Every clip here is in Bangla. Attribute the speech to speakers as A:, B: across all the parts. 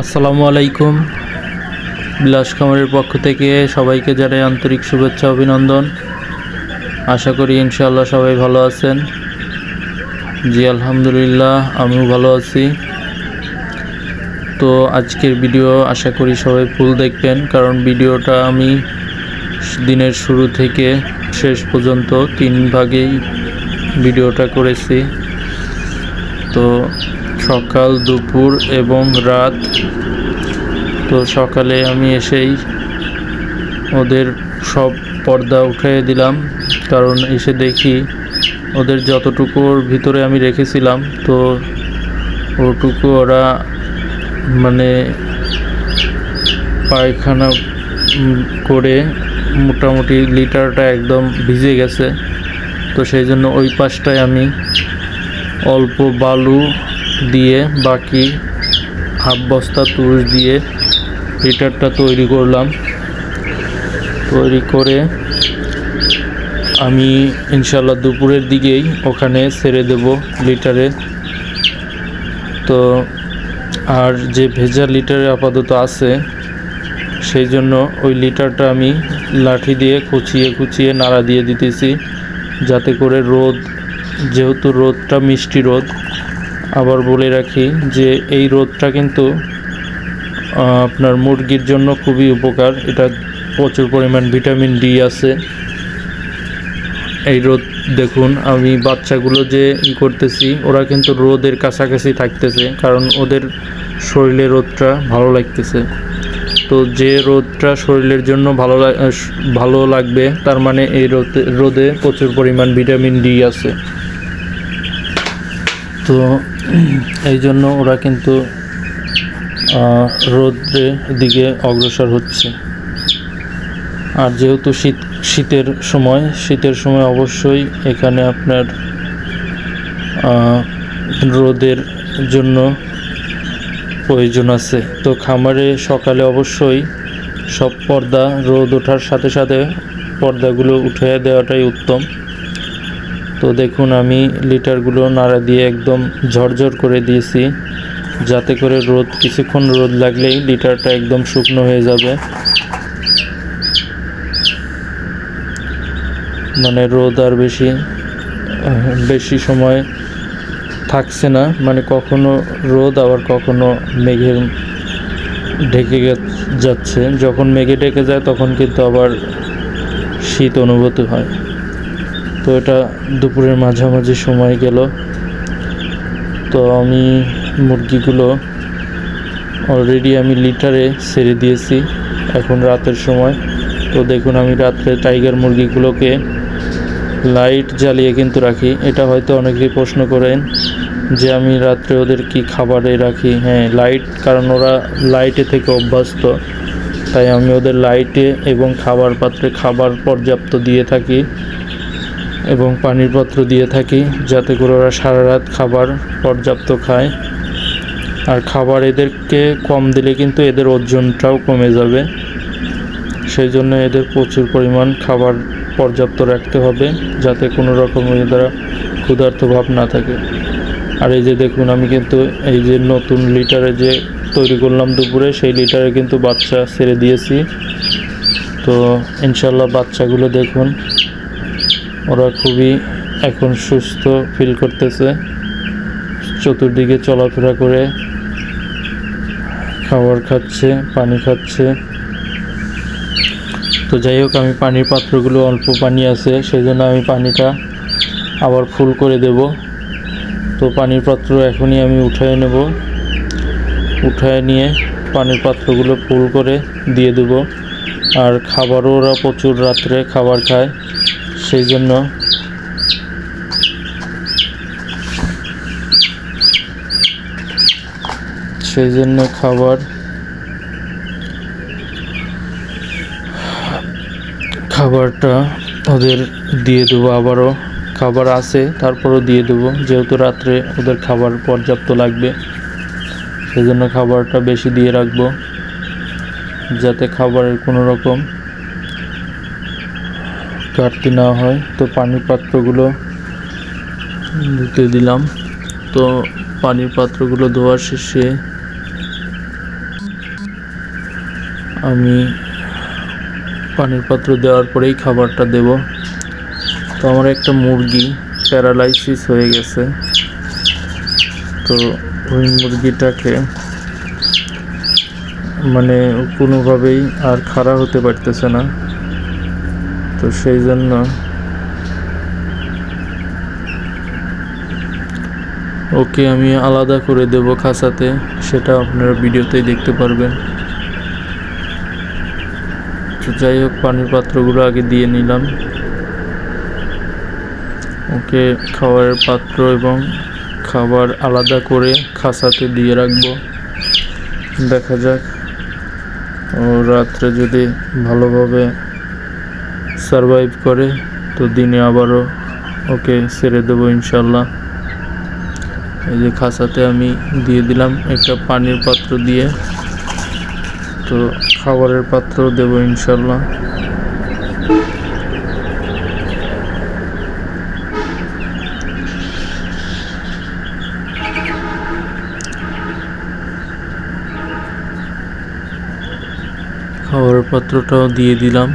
A: আসসালামু আলাইকুম। বিলাস খামারের পক্ষ থেকে সবাইকে জানাই আন্তরিক শুভেচ্ছা অভিনন্দন। আশা করি ইনশাআল্লাহ সবাই ভালো আছেন। জি আলহামদুলিল্লাহ, আমিও ভালো আছি। তো আজকের ভিডিও আশা করি সবাই ফুল দেখবেন, কারণ ভিডিওটা আমি দিনের শুরু থেকে শেষ পর্যন্ত 3 ভাগেই ভিডিওটা করেছি। তো সকাল, দুপুর এবং রাত। তো সকালে আমি এসেই ওদের সব পর্দা উঠিয়ে দিলাম, কারণ এসে দেখি ওদের যতটুকুর ভিতরে আমি রেখেছিলাম তো ওটুকু ওরা মানে পায়খানা করে মোটামুটি লিটারটা একদম ভিজে গেছে। তো সেই জন্য ওই পাশটায় আমি অল্প বালু দিয়ে বাকি হাফ বস্তা তুষ দিয়ে লিটারটা তৈরি করলাম। তৈরি করে আমি ইনশাল্লাহ দুপুরের দিকেই ওখানে ছেড়ে দেব লিটারে। তো আর যে ভেজা লিটারে আপাতত আছে সেই জন্য ওই লিটারটা আমি লাঠি দিয়ে কুচিয়ে নাড়া দিয়ে দিতেছি, যাতে করে রোদ, যেহেতু রোদটা মিষ্টি রোদ, আবার বলে রাখি যে এই রোদটা কিন্তু আপনার মুরগির জন্য খুবই উপকার। এটা প্রচুর পরিমাণ ভিটামিন ডি আছে। এই রোদ দেখুন, আমি বাচ্চাগুলো যে করতেছি ওরা কিন্তু রোদের কাছাকাছি থাকতেছে, কারণ ওদের শরীরে রোদটা ভালো লাগতেছে। তো যে রোদটা শরীরের জন্য ভালো লাগবে, তার মানে এই রোদে প্রচুর পরিমাণ ভিটামিন ডি আছে। তো এই জন্য ওরা কিন্তু রোদের দিকে অগ্রসর হচ্ছে। আর যেহেতু শীতের সময় অবশ্যই এখানে আপনার রোদের জন্য প্রয়োজন আছে। তো খামারে সকালে অবশ্যই সব পর্দা রোদ ওঠার সাথে সাথে পর্দাগুলো উঠে দেওয়াটাই উত্তম। তো দেখুন, আমি লিটারগুলো নাড়া দিয়ে একদম ঝরঝর করে দিয়েছি, যাতে করে কিছুক্ষণ রোদ লাগলেই লিটারটা একদম শুকনো হয়ে যাবে। মানে রোদ আর বেশি সময় থাকছে না, মানে কখনো রোদ আবার কখনো মেঘের ঢেকে যাচ্ছে। যখন মেঘে ঢেকে যায় তখন কিন্তু আবার শীত অনুভূত হয়। তো এটা দুপুরের মাঝামাঝি সময় গেল। তো আমি মুরগিগুলো অলরেডি আমি লিটারে ছেড়ে দিয়েছি এখন রাতের সময়। তো দেখুন, আমি রাত্রে টাইগার মুরগিগুলোকে লাইট জ্বালিয়ে কিন্তু রাখি। এটা হয়তো অনেকেই প্রশ্ন করেন যে আমি রাত্রে ওদের কি খাবারে রাখি। হ্যাঁ, লাইট, কারণ ওরা লাইটে থেকে অভ্যস্ত, তাই আমি ওদের লাইটে এবং খাবার পাত্রে খাবার পর্যাপ্ত দিয়ে থাকি এবং পানির পাত্র দিয়ে থাকি, যাতে করে ওরা সারা রাত খাবার পর্যাপ্ত খায়। আর খাবার এদেরকে কম দিলে কিন্তু এদের ওজনটাও কমে যাবে। সেই জন্য এদের প্রচুর পরিমাণ খাবার পর্যাপ্ত রাখতে হবে, যাতে কোনো রকম এদের ক্ষুধার্ত ভাব না থাকে। আর এই যে দেখুন, আমি কিন্তু এই যে নতুন লিটারে যে তৈরি করলাম দুপুরে, সেই লিটারে কিন্তু বাচ্চা ছেড়ে দিয়েছি। তো ইনশাল্লাহ বাচ্চাগুলো দেখুন, ওরা খুবই এখন সুস্থ ফিল করতেছে, চতুর্দিকে চলাফেরা করে খাবার খাচ্ছে, পানি খাচ্ছে। তো যাই হোক, আমি পানির পাত্রগুলো অল্প পানি আছে, সেই জন্য আমি পানিটা আবার ফুল করে দেব। তো পানির পাত্র এখনই আমি উঠায় নেব, উঠায় নিয়ে পানির পাত্রগুলো ফুল করে দিয়ে দেব। আর খাবারও ওরা প্রচুর রাত্রে খাবার খায়, সেই জন্য খাবারটা ওদের দিয়ে দেবো। আবারও খাবার আছে, তারপরও দিয়ে দেবো, যেহেতু রাত্রে ওদের খাবার পর্যাপ্ত লাগবে, সেই জন্য খাবারটা বেশি দিয়ে রাখবো, যাতে খাবারের কোনো রকম ঘাটতি না হয়। তো পানির পাত্রগুলো ধুতে দিলাম। তো পানির পাত্রগুলো ধোয়া শেষে আমি পানির পাত্র দেওয়ার পরেই খাবারটা দেব। তো আমার একটা মুরগি প্যারালাইসিস হয়ে গেছে, তো ওই মুরগিটাকে মানে কোনোভাবেই আর খাড়া হতে পারতেছে না। তো সেই জন্য ওকে আমি আলাদা করে দেব খাঁচাতে, সেটা আপনারা ভিডিওতেই দেখতে পারবেন। তো যাই হোক, পানির পাত্রগুলো আগে দিয়ে নিলাম। ওকে খাবারের পাত্র এবং খাবার আলাদা করে খাঁচাতে দিয়ে রাখবো। দেখা যাক ও রাত্রে যদি ভালোভাবে সারভাইভ করে তো দিনে আবারও ওকে ছেড়ে দেবো ইনশাল্লাহ। এই যে খাঁচাতে আমি দিয়ে দিলাম একটা পানির পাত্র দিয়ে, তো খাবারের পাত্র দেবো ইনশাল্লাহ। খাবারের পাত্রটাও দিয়ে দিলাম।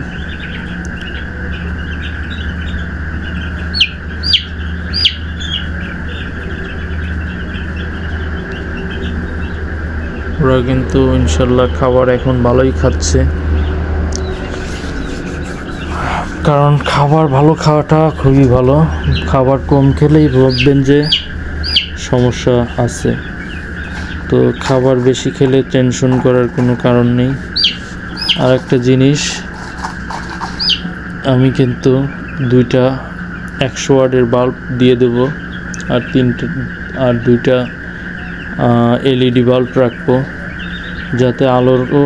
A: ওরা কিন্তু ইনশাল্লাহ খাবার এখন ভালোই খাচ্ছে, কারণ খাবার ভালো খাওয়াটা খুবই ভালো। খাবার কম খেলেই ভাববেন যে সমস্যা আছে, তো খাবার বেশি খেলে টেনশন করার কোনো কারণ নেই। আর একটা জিনিস, আমি কিন্তু 2টা 100 ওয়াটের বাল্ব দিয়ে দেব, আর 2টা এলইডি বাল্ব রাখবো, যাতে আলোরও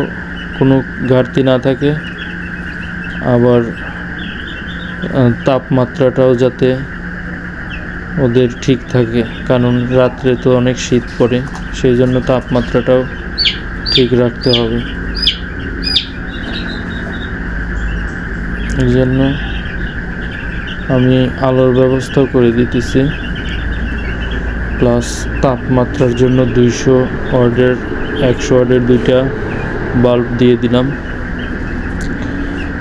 A: কোনো ঘাটতি না থাকে, আবার তাপমাত্রাটাও যাতে ওদের ঠিক থাকে, কারণ রাত্রে তো অনেক শীত পড়ে, সেই জন্য তাপমাত্রাটাও ঠিক রাখতে হবে। এই জন্য আমি আলোর ব্যবস্থাও করে দিতেছি, প্লাস তাপমাত্রার জন্য 200 ওয়াটের 100 ওয়াটের 2টা বাল্ব দিয়ে দিলাম।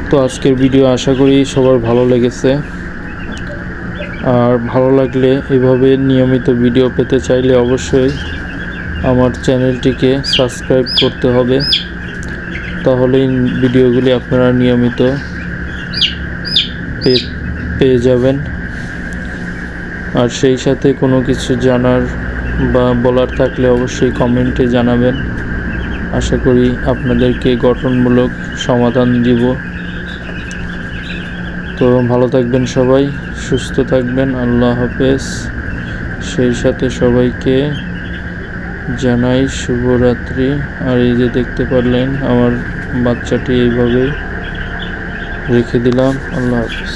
A: তো আজকের ভিডিও আশা করি সবার ভালো লেগেছে, আর ভালো লাগলে এভাবে নিয়মিত ভিডিও পেতে চাইলে অবশ্যই আমার চ্যানেলটিকে সাবস্ক্রাইব করতে হবে, তাহলেই ভিডিওগুলি আপনারা নিয়মিত পেয়ে যাবেন। আর সেই সাথে কোনো কিছু জানার বা বলার থাকলে অবশ্যই কমেন্টে জানাবেন। আশা করি আপনাদেরকে গঠনমূলক সমাধান দিব। তো ভালো থাকবেন সবাই, সুস্থ থাকবেন, আল্লাহ হাফেজ। সেই সাথে সবাইকে জানাই শুভরাত্রি। আর এই যে দেখতে পারলেন আমার বাচ্চাটি এইভাবে রেখে দিলাম। আল্লাহ হাফেজ।